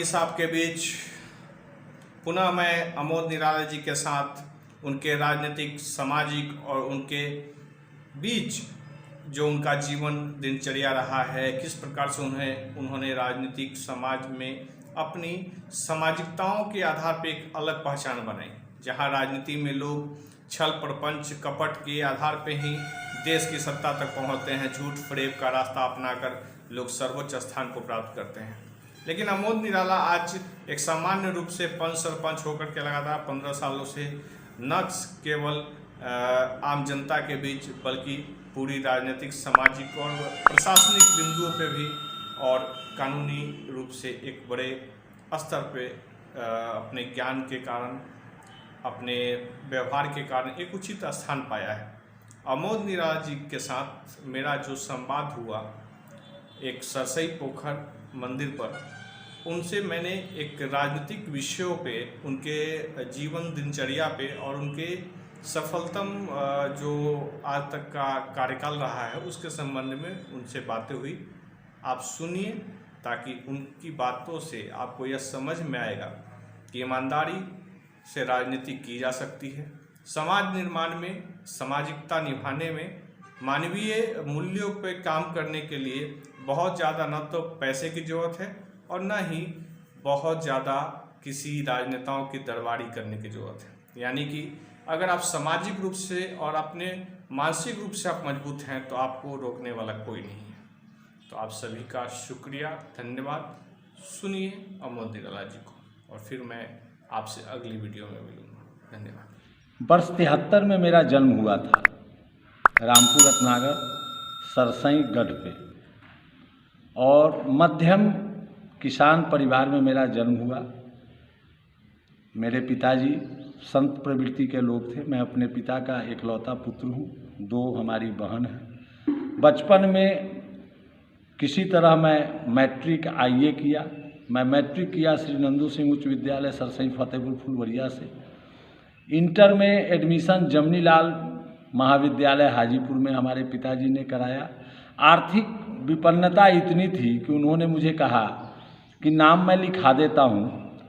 साहब के बीच पुनः मैं अमोद निराला जी के साथ उनके राजनीतिक, सामाजिक और उनके बीच जो उनका जीवन दिनचर्या रहा है, किस प्रकार से उन्होंने राजनीतिक समाज में अपनी सामाजिकताओं के आधार पर एक अलग पहचान बनाई। जहां राजनीति में लोग छल, प्रपंच, कपट के आधार पर ही देश की सत्ता तक पहुंचते हैं, झूठ फरेब का रास्ता अपनाकर लोग सर्वोच्च स्थान को प्राप्त करते हैं। लेकिन अमोद निराला आज एक सामान्य रूप से पंच सरपंच होकर के लगातार 15 सालों से न केवल आम जनता के बीच बल्कि पूरी राजनीतिक, सामाजिक और प्रशासनिक बिंदुओं पे भी और कानूनी रूप से एक बड़े स्तर पे अपने ज्ञान के कारण, अपने व्यवहार के कारण एक उचित स्थान पाया है। अमोद निराला जी के साथ मेरा जो संवाद हुआ एक सरसई पोखर मंदिर पर, उनसे मैंने एक राजनीतिक विषयों पे, उनके जीवन दिनचर्या पे और उनके सफलतम जो आज तक का कार्यकाल रहा है उसके संबंध में उनसे बातें हुई। आप सुनिए ताकि उनकी बातों से आपको यह समझ में आएगा कि ईमानदारी से राजनीति की जा सकती है। समाज निर्माण में, सामाजिकता निभाने में, मानवीय मूल्यों पर काम करने के लिए बहुत ज़्यादा न तो पैसे की ज़रूरत है और न ही बहुत ज़्यादा किसी राजनेताओं की दरबारी करने की ज़रूरत है। यानी कि अगर आप सामाजिक रूप से और अपने मानसिक रूप से आप मजबूत हैं तो आपको रोकने वाला कोई नहीं है। तो आप सभी का शुक्रिया, धन्यवाद। सुनिए अमोद निराला जी को और फिर मैं आपसे अगली वीडियो में मिलूँगा। धन्यवाद। वर्ष 73 में मेरा जन्म हुआ था, रामपुर रत्नागर सरसई गढ़ पे, और मध्यम किसान परिवार में मेरा जन्म हुआ। मेरे पिताजी संत प्रवृत्ति के लोग थे। मैं अपने पिता का इकलौता पुत्र हूँ, 2 हमारी बहन हैं। बचपन में किसी तरह मैं मैट्रिक आईए किया। मैं मैट्रिक किया श्री नंदू सिंह उच्च विद्यालय सरसई फतेहपुर फुलवरिया से। इंटर में एडमिशन जमनी लाल महाविद्यालय हाजीपुर में हमारे पिताजी ने कराया। आर्थिक विपन्नता इतनी थी कि उन्होंने मुझे कहा कि नाम मैं लिखा देता हूँ,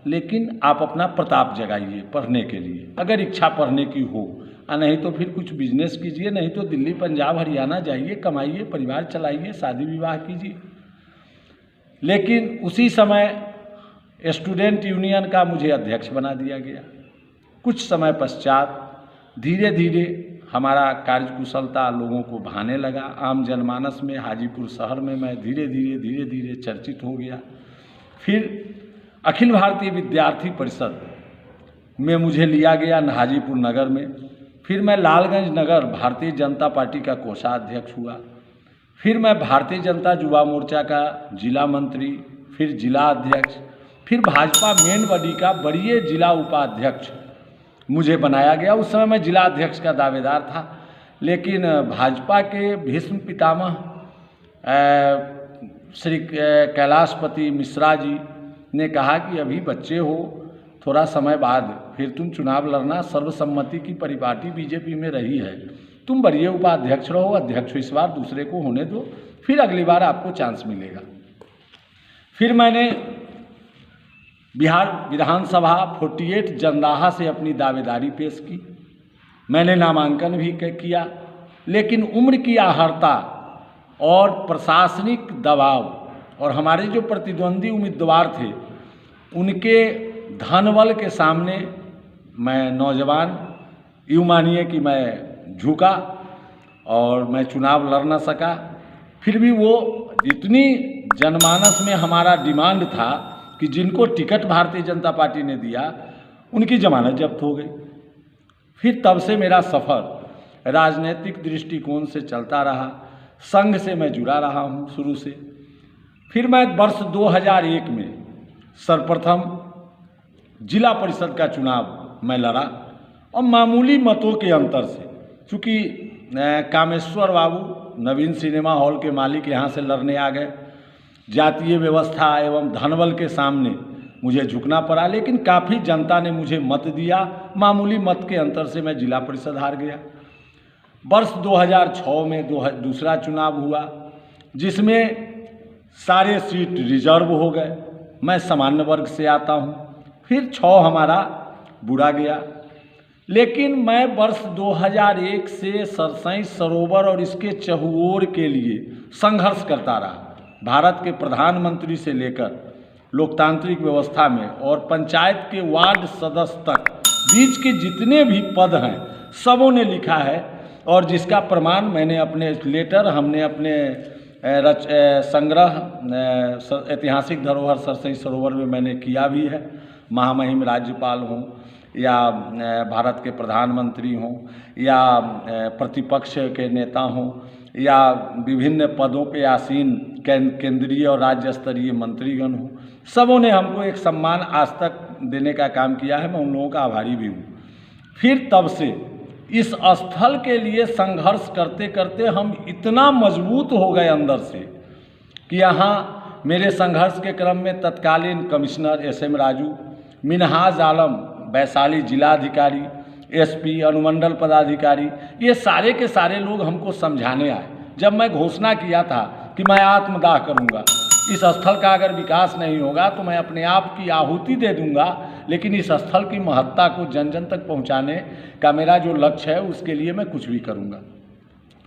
लेकिन आप अपना प्रताप जगाइए पढ़ने के लिए, अगर इच्छा पढ़ने की हो, और नहीं तो फिर कुछ बिजनेस कीजिए, नहीं तो दिल्ली, पंजाब, हरियाणा जाइए, कमाइए, परिवार चलाइए, शादी विवाह कीजिए। लेकिन उसी समय स्टूडेंट यूनियन का मुझे अध्यक्ष बना दिया गया। कुछ समय पश्चात धीरे धीरे हमारा कार्यकुशलता लोगों को भाने लगा। आम जनमानस में हाजीपुर शहर में मैं धीरे धीरे चर्चित हो गया। फिर अखिल भारतीय विद्यार्थी परिषद में मुझे लिया गया हाजीपुर नगर में। फिर मैं लालगंज नगर भारतीय जनता पार्टी का कोषाध्यक्ष हुआ। फिर मैं भारतीय जनता युवा मोर्चा का जिला मंत्री, फिर जिला अध्यक्ष, फिर भाजपा मेन बॉडी का वरीय जिला उपाध्यक्ष मुझे बनाया गया। उस समय मैं जिला अध्यक्ष का दावेदार था, लेकिन भाजपा के भीष्म पितामह श्री कैलाशपति मिश्रा जी ने कहा कि अभी बच्चे हो, थोड़ा समय बाद फिर तुम चुनाव लड़ना, सर्वसम्मति की परिपाटी बीजेपी में रही है, तुम वरीय उपाध्यक्ष रहो, अध्यक्ष इस बार दूसरे को होने दो, फिर अगली बार आपको चांस मिलेगा। फिर मैंने बिहार विधानसभा 48 जंदाहा से अपनी दावेदारी पेश की। मैंने नामांकन भी किया, लेकिन उम्र की आहर्ता और प्रशासनिक दबाव और हमारे जो प्रतिद्वंदी उम्मीदवार थे उनके धनबल के सामने मैं नौजवान, यूँ मानिए कि मैं झुका और मैं चुनाव लड़ न सका। फिर भी वो जितनी जनमानस में हमारा डिमांड था कि जिनको टिकट भारतीय जनता पार्टी ने दिया उनकी जमानत जब्त हो गई। फिर तब से मेरा सफ़र राजनीतिक दृष्टिकोण से चलता रहा। संघ से मैं जुड़ा रहा हूँ शुरू से। फिर मैं वर्ष 2001 में सर्वप्रथम जिला परिषद का चुनाव मैं लड़ा और मामूली मतों के अंतर से, चूँकि कामेश्वर बाबू नवीन सिनेमा हॉल के मालिक यहाँ से लड़ने आ गए, जातीय व्यवस्था एवं धनबल के सामने मुझे झुकना पड़ा, लेकिन काफ़ी जनता ने मुझे मत दिया। मामूली मत के अंतर से मैं जिला परिषद हार गया। वर्ष 2006 में दूसरा चुनाव हुआ, जिसमें सारे सीट रिजर्व हो गए। मैं सामान्य वर्ग से आता हूँ। फिर 6 हमारा बुरा गया, लेकिन मैं वर्ष 2001 से सरसई सरोवर और इसके चहुओर के लिए संघर्ष करता रहा। भारत के प्रधानमंत्री से लेकर लोकतांत्रिक व्यवस्था में और पंचायत के वार्ड सदस्य तक बीच के जितने भी पद हैं सबों ने लिखा है, और जिसका प्रमाण मैंने अपने लेटर, हमने अपने संग्रह ऐतिहासिक धरोहर सरसई सरोवर में मैंने किया भी है। महामहिम राज्यपाल हों या भारत के प्रधानमंत्री हों या प्रतिपक्ष के नेता हों या विभिन्न पदों पे आसीन केंद्रीय और राज्य स्तरीय मंत्रीगण हों, सबों ने हमको एक सम्मान आज तक देने का काम किया है। मैं उन लोगों का आभारी भी हूँ। फिर तब से इस स्थल के लिए संघर्ष करते करते हम इतना मजबूत हो गए अंदर से कि यहाँ मेरे संघर्ष के क्रम में तत्कालीन कमिश्नर SM राजू, मिनहाज आलम वैशाली जिलाधिकारी, SP, अनुमंडल पदाधिकारी, ये सारे के सारे लोग हमको समझाने आए। जब मैं घोषणा किया था कि मैं आत्मदाह करूंगा, इस स्थल का अगर विकास नहीं होगा तो मैं अपने आप की आहुति दे दूंगा, लेकिन इस स्थल की महत्ता को जन जन तक पहुंचाने का मेरा जो लक्ष्य है उसके लिए मैं कुछ भी करूंगा।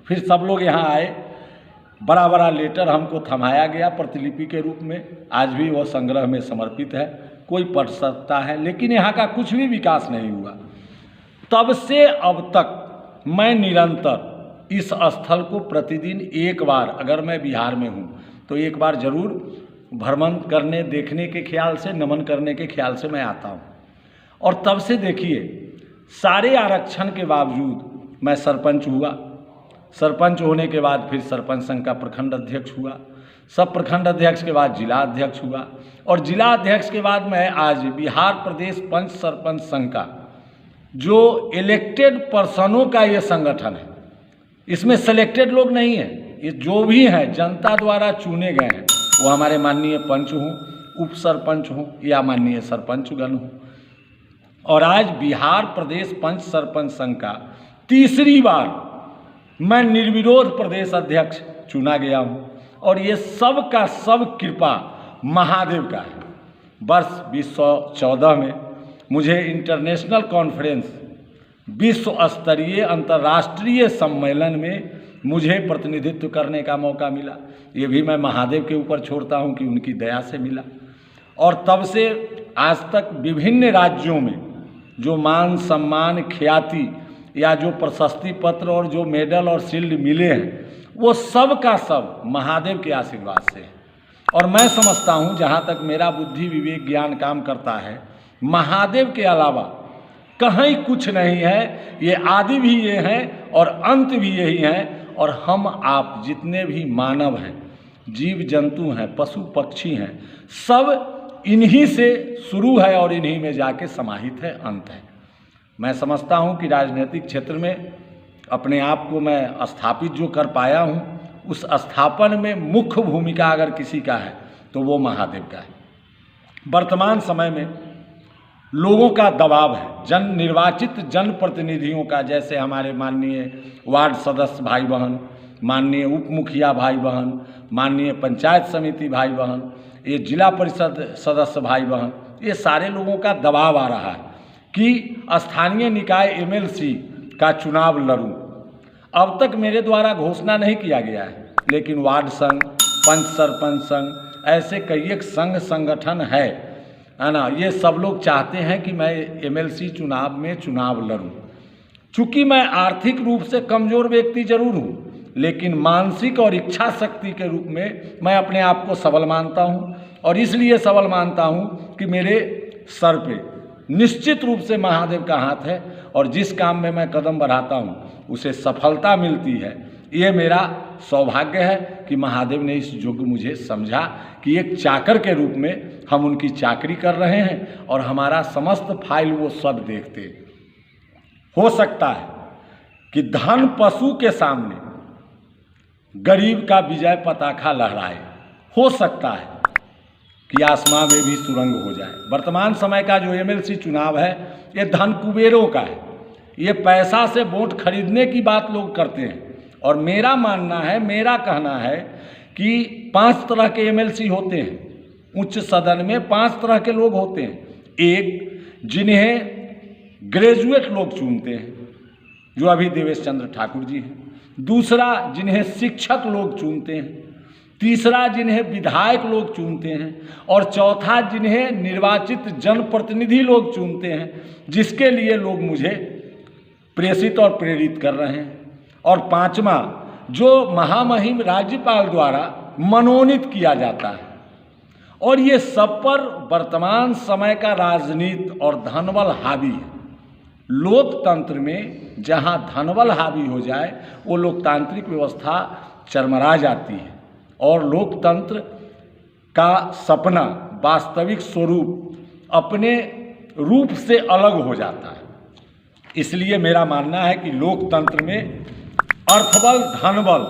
फिर सब लोग यहाँ आए, बड़ा बड़ा लेटर हमको थमाया गया प्रतिलिपि के रूप में, आज भी वह संग्रह में समर्पित है, कोई पढ़ सकता है, लेकिन यहाँ का कुछ भी विकास नहीं हुआ। तब से अब तक मैं निरंतर इस स्थल को प्रतिदिन एक बार, अगर मैं बिहार में हूँ तो एक बार जरूर भ्रमण करने, देखने के ख्याल से, नमन करने के ख्याल से मैं आता हूँ। और तब से देखिए, सारे आरक्षण के बावजूद मैं सरपंच हुआ, सरपंच होने के बाद फिर सरपंच संघ का प्रखंड अध्यक्ष हुआ, सब प्रखंड अध्यक्ष के बाद जिला अध्यक्ष हुआ, और जिला अध्यक्ष के बाद मैं आज बिहार प्रदेश पंच सरपंच संघ का जो इलेक्टेड पर्सनों का ये संगठन है, इसमें सेलेक्टेड लोग नहीं हैं, ये जो भी हैं जनता द्वारा चुने गए हैं, वो हमारे माननीय पंच हों, उप सरपंच हों या माननीय सरपंचगण हों। और आज बिहार प्रदेश पंच सरपंच संघ का तीसरी बार मैं निर्विरोध प्रदेश अध्यक्ष चुना गया हूँ, और ये सब का सब कृपा महादेव का है। वर्ष 2014 में मुझे इंटरनेशनल कॉन्फ्रेंस, विश्व स्तरीय अंतर्राष्ट्रीय सम्मेलन में मुझे प्रतिनिधित्व करने का मौका मिला। ये भी मैं महादेव के ऊपर छोड़ता हूँ कि उनकी दया से मिला। और तब से आज तक विभिन्न राज्यों में जो मान सम्मान, ख्याति या जो प्रशस्ति पत्र और जो मेडल और शील्ड मिले हैं, वो सब का सब महादेव के आशीर्वाद से है। और मैं समझता हूँ, जहाँ तक मेरा बुद्धि विवेक ज्ञान काम करता है, महादेव के अलावा कहीं कुछ नहीं है। ये आदि भी ये हैं और अंत भी यही हैं। और हम आप जितने भी मानव हैं, जीव जंतु हैं, पशु पक्षी हैं, सब इन्हीं से शुरू है और इन्हीं में जाके समाहित है, अंत है। मैं समझता हूँ कि राजनीतिक क्षेत्र में अपने आप को मैं स्थापित जो कर पाया हूँ, उस स्थापन में मुख्य भूमिका अगर किसी का है तो वो महादेव का है। वर्तमान समय में लोगों का दबाव है, जन निर्वाचित जनप्रतिनिधियों का, जैसे हमारे माननीय वार्ड सदस्य भाई बहन, माननीय उप मुखिया भाई बहन, माननीय पंचायत समिति भाई बहन, ये जिला परिषद सदस्य भाई बहन, ये सारे लोगों का दबाव आ रहा है कि स्थानीय निकाय MLC का चुनाव लड़ूं। अब तक मेरे द्वारा घोषणा नहीं किया गया है, लेकिन वार्ड संघ, पंच सरपंच संघ, ऐसे कई एक संघ संगठन है ना, ये सब लोग चाहते हैं कि मैं MLC चुनाव में चुनाव लड़ूं। चूँकि मैं आर्थिक रूप से कमज़ोर व्यक्ति जरूर हूँ, लेकिन मानसिक और इच्छा शक्ति के रूप में मैं अपने आप को सबल मानता हूँ। और इसलिए सबल मानता हूँ कि मेरे सर पे निश्चित रूप से महादेव का हाथ है, और जिस काम में मैं कदम बढ़ाता हूँ उसे सफलता मिलती है। ये मेरा सौभाग्य है कि महादेव ने इस युग मुझे समझा कि एक चाकर के रूप में हम उनकी चाकरी कर रहे हैं, और हमारा समस्त फाइल वो सब देखते। हो सकता है कि धन पशु के सामने गरीब का विजय पताका लहराए, हो सकता है कि आसमां में भी सुरंग हो जाए। वर्तमान समय का जो MLC चुनाव है, ये धन कुबेरों का है। ये पैसा से वोट खरीदने की बात लोग करते हैं, और मेरा मानना है, मेरा कहना है कि 5 तरह के MLC होते हैं। उच्च सदन में 5 तरह के लोग होते हैं। एक, जिन्हें ग्रेजुएट लोग चुनते हैं, जो अभी देवेश चंद्र ठाकुर जी हैं। दूसरा, जिन्हें शिक्षक लोग चुनते हैं। तीसरा, जिन्हें विधायक लोग चुनते हैं। और चौथा, जिन्हें निर्वाचित जनप्रतिनिधि लोग चुनते हैं, जिसके लिए लोग मुझे प्रेषित और प्रेरित कर रहे हैं। और पांचवा, जो महामहिम राज्यपाल द्वारा मनोनीत किया जाता है। और ये सब पर वर्तमान समय का राजनीति और धनबल हावी है। लोकतंत्र में जहाँ धनबल हावी हो जाए, वो लोकतांत्रिक व्यवस्था चरमरा जाती है और लोकतंत्र का सपना, वास्तविक स्वरूप अपने रूप से अलग हो जाता है। इसलिए मेरा मानना है कि लोकतंत्र में अर्थबल, धनबल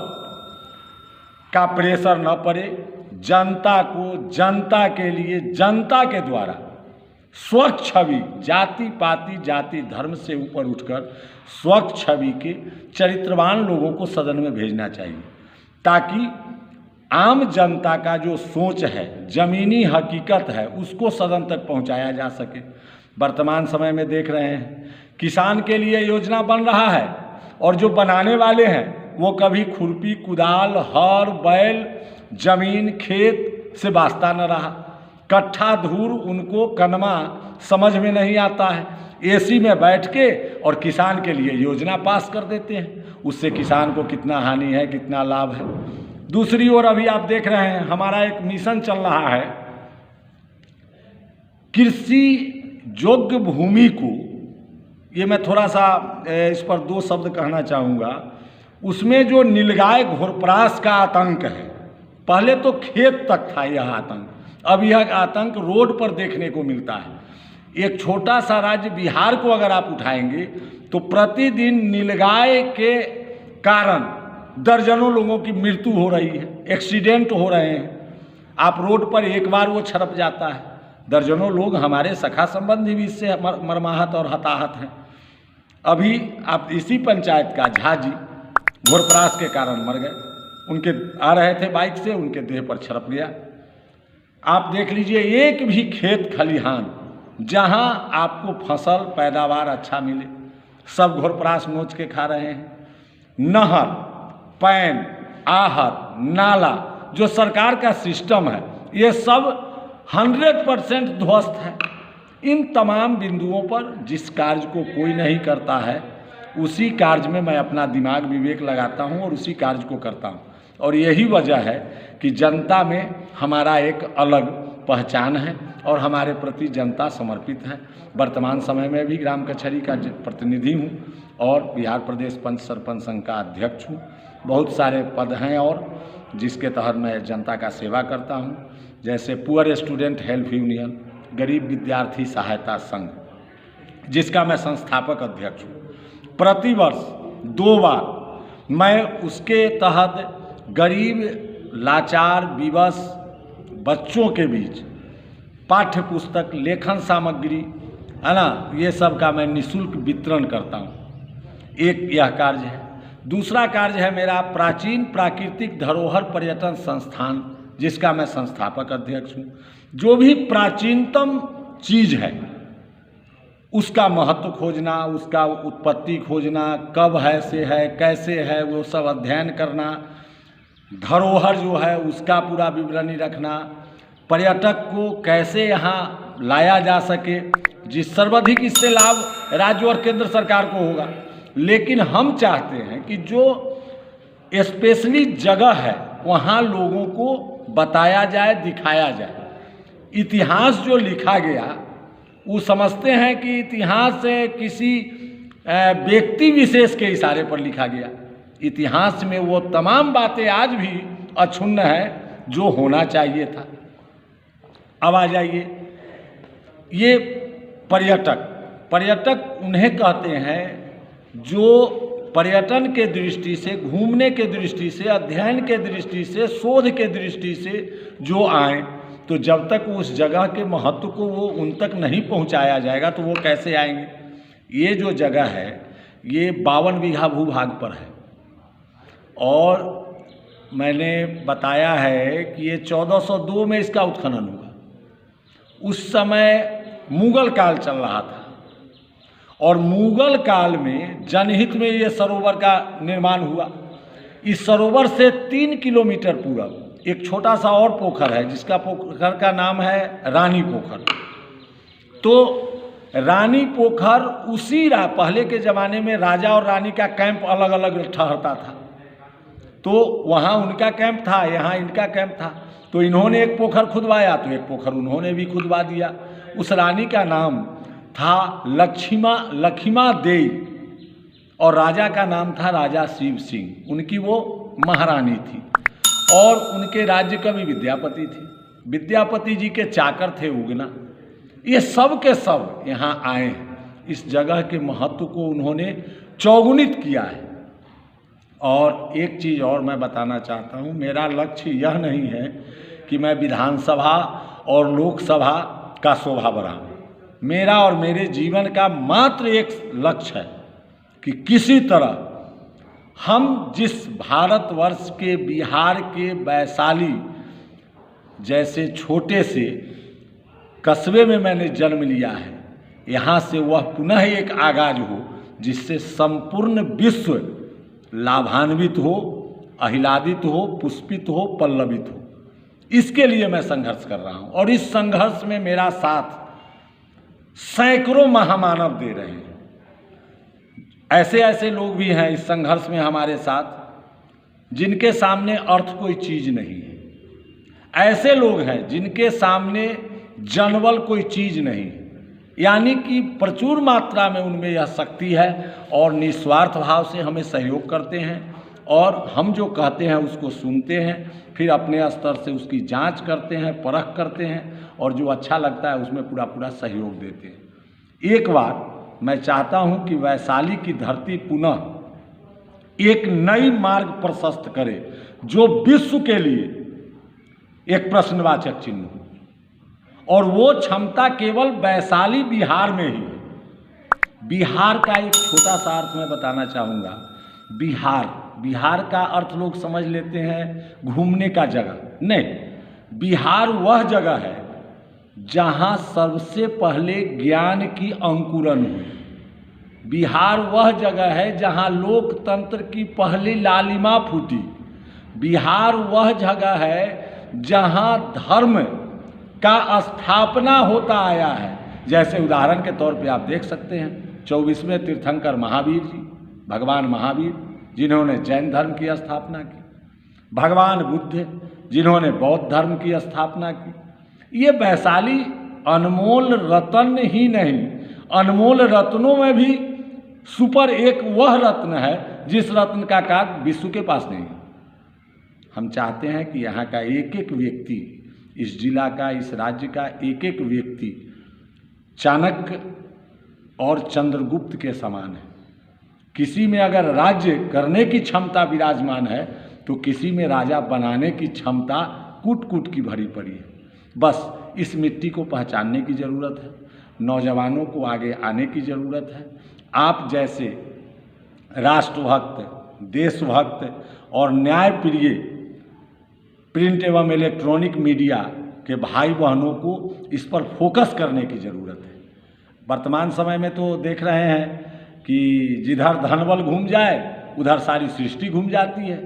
का प्रेशर न पड़े। जनता को जनता के लिए जनता के द्वारा स्वच्छ छवि, जाति पाति जाति धर्म से ऊपर उठकर स्वच्छ छवि के चरित्रवान लोगों को सदन में भेजना चाहिए, ताकि आम जनता का जो सोच है, जमीनी हकीकत है, उसको सदन तक पहुंचाया जा सके। वर्तमान समय में देख रहे हैं, किसान के लिए योजना बन रहा है और जो बनाने वाले हैं वो कभी खुरपी, कुदाल, हर, बैल, जमीन, खेत से वास्ता न रहा। कट्ठा धूर उनको कनमा समझ में नहीं आता है। एसी में बैठ के और किसान के लिए योजना पास कर देते हैं। उससे किसान को कितना हानि है, कितना लाभ है। दूसरी ओर अभी आप देख रहे हैं, हमारा एक मिशन चल रहा है, कृषि योग्य भूमि को, ये मैं थोड़ा सा इस पर 2 शब्द कहना चाहूँगा। उसमें जो नीलगाय घोरपरास का आतंक है, पहले तो खेत तक था यह आतंक, अब यह आतंक रोड पर देखने को मिलता है। एक छोटा सा राज्य बिहार को अगर आप उठाएंगे तो प्रतिदिन नीलगाय के कारण दर्जनों लोगों की मृत्यु हो रही है, एक्सीडेंट हो रहे हैं। आप रोड पर एक बार वो छरप जाता है, दर्जनों लोग, हमारे सखा संबंधी भी इससे मरमाहत और हताहत हैं। अभी आप इसी पंचायत का झा जी घोरपरास के कारण मर गए। उनके आ रहे थे बाइक से, उनके देह पर छरप गया। आप देख लीजिए, एक भी खेत खलिहान जहां आपको फसल पैदावार अच्छा मिले, सब घोरपरास नोच के खा रहे हैं। नहर, पैन, आहर, नाला, जो सरकार का सिस्टम है, ये सब 100% ध्वस्त है। इन तमाम बिंदुओं पर जिस कार्य को कोई नहीं करता है, उसी कार्य में मैं अपना दिमाग विवेक लगाता हूं और उसी कार्य को करता हूं। और यही वजह है कि जनता में हमारा एक अलग पहचान है और हमारे प्रति जनता समर्पित है। वर्तमान समय में भी ग्राम कचहरी का प्रतिनिधि हूँ और बिहार प्रदेश पंच सरपंच संघ का अध्यक्ष हूँ। बहुत सारे पद हैं और जिसके तहत मैं जनता का सेवा करता हूँ, जैसे पुअर स्टूडेंट हेल्प यूनियन, गरीब विद्यार्थी सहायता संघ, जिसका मैं संस्थापक अध्यक्ष हूँ। प्रतिवर्ष 2 बार मैं उसके तहत गरीब, लाचार, विवश बच्चों के बीच पाठ्य पुस्तक, लेखन सामग्री, है ना, ये सब का मैं निःशुल्क वितरण करता हूँ। एक यह कार्य है। दूसरा कार्य है मेरा प्राचीन प्राकृतिक धरोहर पर्यटन संस्थान, जिसका मैं संस्थापक अध्यक्ष हूँ। जो भी प्राचीनतम चीज़ है उसका महत्व खोजना, उसका उत्पत्ति खोजना, कब है से है, कैसे है, वो सब अध्ययन करना, धरोहर जो है उसका पूरा विवरणी रखना, पर्यटक को कैसे यहाँ लाया जा सके, जिस सर्वाधिक इससे लाभ राज्य और केंद्र सरकार को होगा। लेकिन हम चाहते हैं कि जो स्पेशली जगह है वहाँ लोगों को बताया जाए, दिखाया जाए। इतिहास जो लिखा गया, वो समझते हैं कि इतिहास किसी व्यक्ति विशेष के इशारे पर लिखा गया। इतिहास में वो तमाम बातें आज भी अक्षुण्ण है जो होना चाहिए था। अब आ जाइए, ये पर्यटक उन्हें कहते हैं जो पर्यटन के दृष्टि से, घूमने के दृष्टि से, अध्ययन के दृष्टि से, शोध के दृष्टि से जो आए, तो जब तक उस जगह के महत्व को वो उन तक नहीं पहुंचाया जाएगा तो वो कैसे आएंगे। ये जो जगह है ये 52 बीघा भूभाग पर है और मैंने बताया है कि ये 1402 में इसका उत्खनन हुआ। उस समय मुगल काल चल रहा था और मुगल काल में जनहित में ये सरोवर का निर्माण हुआ। इस सरोवर से 3 किलोमीटर पूरब एक छोटा सा और पोखर है जिसका पोखर का नाम है रानी पोखर। तो रानी पोखर पहले के ज़माने में राजा और रानी का कैंप अलग अलग ठहरता था, तो वहाँ उनका कैंप था, यहाँ इनका कैंप था। तो इन्होंने एक पोखर खुदवाया तो एक पोखर उन्होंने भी खुदवा दिया। उस रानी का नाम था लक्ष्मा देई और राजा का नाम था राजा शिव सिंह। उनकी वो महारानी थी और उनके राज्य कवि विद्यापति थे। विद्यापति जी के चाकर थे उगना। ये सब के सब यहाँ आए हैं। इस जगह के महत्व को उन्होंने चौगुनित किया है। और एक चीज़ और मैं बताना चाहता हूँ, मेरा लक्ष्य यह नहीं है कि मैं विधानसभा और लोकसभा का शोभा बढ़ाऊँ। मेरा और मेरे जीवन का मात्र एक लक्ष्य है कि किसी तरह हम जिस भारतवर्ष के बिहार के वैशाली जैसे छोटे से कस्बे में मैंने जन्म लिया है, यहाँ से वह पुनः एक आगाज हो जिससे संपूर्ण विश्व लाभान्वित हो, आह्लादित हो, पुष्पित हो, पल्लवित हो। इसके लिए मैं संघर्ष कर रहा हूँ और इस संघर्ष में मेरा साथ सैकड़ों महामानव दे रहे हैं। ऐसे ऐसे लोग भी हैं इस संघर्ष में हमारे साथ जिनके सामने अर्थ कोई चीज़ नहीं है। ऐसे लोग हैं जिनके सामने जनबल कोई चीज़ नहीं है, यानी कि प्रचुर मात्रा में उनमें यह शक्ति है और निस्वार्थ भाव से हमें सहयोग करते हैं और हम जो कहते हैं उसको सुनते हैं, फिर अपने स्तर से उसकी जांच करते हैं, परख करते हैं और जो अच्छा लगता है उसमें पूरा पूरा सहयोग देते हैं। एक बार मैं चाहता हूं कि वैशाली की धरती पुनः एक नई मार्ग प्रशस्त करे जो विश्व के लिए एक प्रश्नवाचक चिन्ह हो, और वो क्षमता केवल वैशाली बिहार में ही है। बिहार का एक छोटा सा अर्थ मैं बताना चाहूँगा। बिहार का अर्थ लोग समझ लेते हैं घूमने का जगह, नहीं। बिहार वह जगह है जहाँ सबसे पहले ज्ञान की अंकुरण हुई। बिहार वह जगह है जहाँ लोकतंत्र की पहली लालिमा फूटी। बिहार वह जगह है जहाँ धर्म का स्थापना होता आया है। जैसे उदाहरण के तौर पे आप देख सकते हैं 24वें तीर्थंकर महावीर जी, भगवान महावीर जिन्होंने जैन धर्म की स्थापना की, भगवान बुद्ध जिन्होंने बौद्ध धर्म की स्थापना की। ये वैशाली अनमोल रत्न ही नहीं, अनमोल रत्नों में भी सुपर एक वह रत्न है जिस रत्न का कार्य विश्व के पास नहीं है। हम चाहते हैं कि यहाँ का एक एक व्यक्ति, इस जिला का, इस राज्य का एक एक व्यक्ति चाणक्य और चंद्रगुप्त के समान है। किसी में अगर राज्य करने की क्षमता विराजमान है तो किसी में राजा बनाने की क्षमता कूट कूट की भरी पड़ी है। बस इस मिट्टी को पहचानने की ज़रूरत है, नौजवानों को आगे आने की ज़रूरत है। आप जैसे राष्ट्रभक्त, देशभक्त और न्यायप्रिय प्रिंट एवं इलेक्ट्रॉनिक मीडिया के भाई बहनों को इस पर फोकस करने की ज़रूरत है। वर्तमान समय में तो देख रहे हैं कि जिधर धनबल घूम जाए उधर सारी सृष्टि घूम जाती है।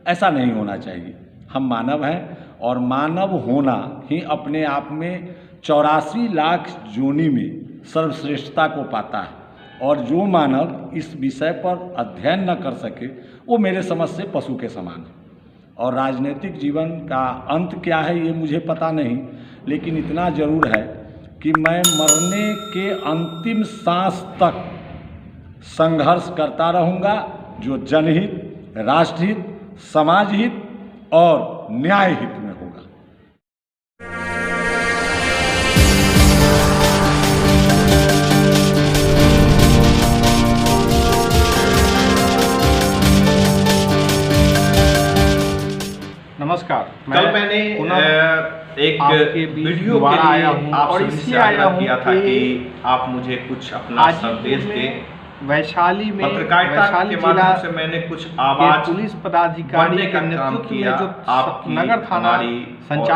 ऐसा नहीं होना चाहिए। हम मानव हैं और मानव होना ही अपने आप में 84 लाख जोनी में सर्वश्रेष्ठता को पाता है। और जो मानव इस विषय पर अध्ययन न कर सके वो मेरे समझ से पशु के समान है। और राजनीतिक जीवन का अंत क्या है ये मुझे पता नहीं, लेकिन इतना ज़रूर है कि मैं मरने के अंतिम सांस तक संघर्ष करता रहूँगा जो जनहित, राष्ट्रहित, समाज हित और न्याय हित में होगा। नमस्कार। कल मैंने एक वीडियो के लिए आपसे निवेदन किया था कि आप मुझे कुछ अपना संदेश दें। वैशाली में पत्रकारिता के माध्यम से मैंने कुछ आवाज पुलिस पदाधिकारी बनने का काम किया। जो नगर थाना संचालक